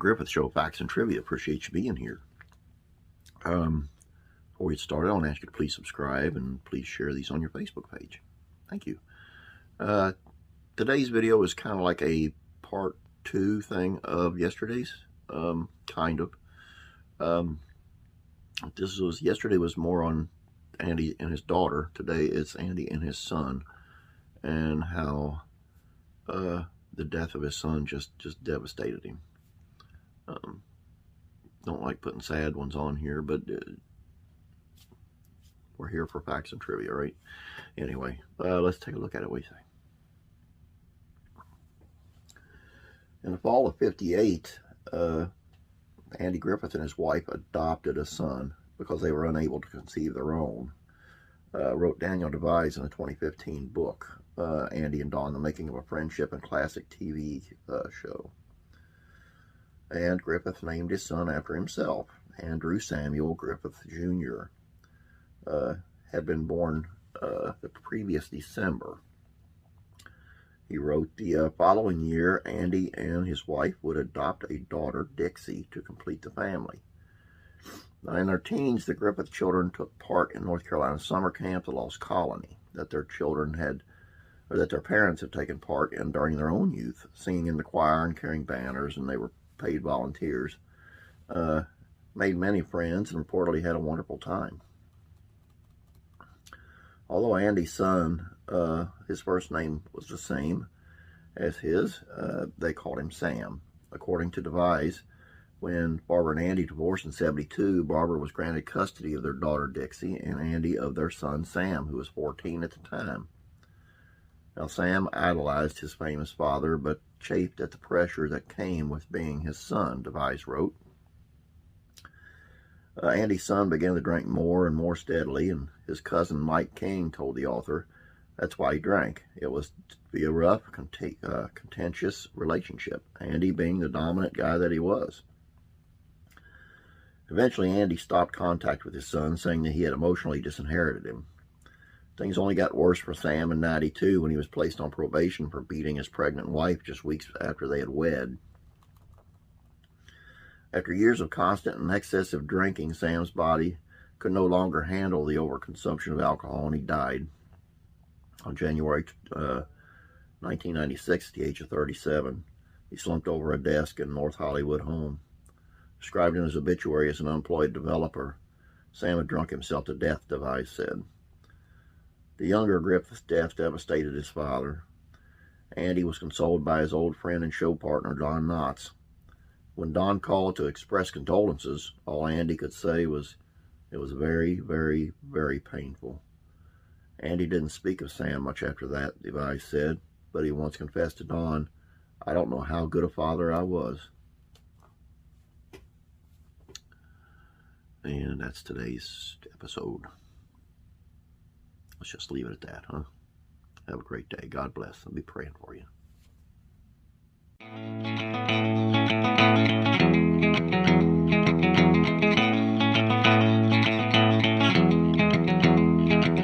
Griffith Show, Facts and Trivia. Appreciate you being here. Before we get started, I want to ask you to please subscribe and please share these on your Facebook page. Thank you. Today's video is kind of like a part 2 thing of yesterday's, kind of. Yesterday was more on Andy and his daughter. Today it's Andy and his son, and how the death of his son just devastated him. Don't like putting sad ones on here, but we're here for facts and trivia, right? Anyway, let's take a look at it. What do you say? In the fall of '58, Andy Griffith and his wife adopted a son because they were unable to conceive their own. Wrote Daniel Devise in a 2015 book, Andy and Dawn, The Making of a Friendship and Classic TV show. And Griffith named his son after himself. Andrew Samuel Griffith Jr. Had been born the previous December. He wrote the following year, Andy and his wife would adopt a daughter, Dixie, to complete the family. Now, in their teens, the Griffith children took part in North Carolina summer camp, the Lost Colony, that their parents had taken part in during their own youth, singing in the choir and carrying banners, and they were paid volunteers. Made many friends and reportedly had a wonderful time. Although Andy's son, his first name was the same as his, they called him Sam. According to Devise, when Barbara and Andy divorced in '72, Barbara was granted custody of their daughter Dixie and Andy of their son Sam, who was 14 at the time. Now, Sam idolized his famous father, but chafed at the pressure that came with being his son, Devise wrote. Andy's son began to drink more and more steadily, and his cousin Mike King told the author that's why he drank. It was to be a rough, contentious relationship, Andy being the dominant guy that he was. Eventually, Andy stopped contact with his son, saying that he had emotionally disinherited him. Things only got worse for Sam in '92 when he was placed on probation for beating his pregnant wife just weeks after they had wed. After years of constant and excessive drinking, Sam's body could no longer handle the overconsumption of alcohol, and he died on January 1996 at the age of 37. He slumped over a desk in North Hollywood home. Described in his obituary as an unemployed developer, Sam had drunk himself to death, Devise said. The younger Griffith's death devastated his father. Andy was consoled by his old friend and show partner, Don Knotts. When Don called to express condolences, all Andy could say was, "It was very, very, very painful." Andy didn't speak of Sam much after that, Devise said, but he once confessed to Don, "I don't know how good a father I was." And that's today's episode. Let's just leave it at that, huh? Have a great day. God bless. I'll be praying for you.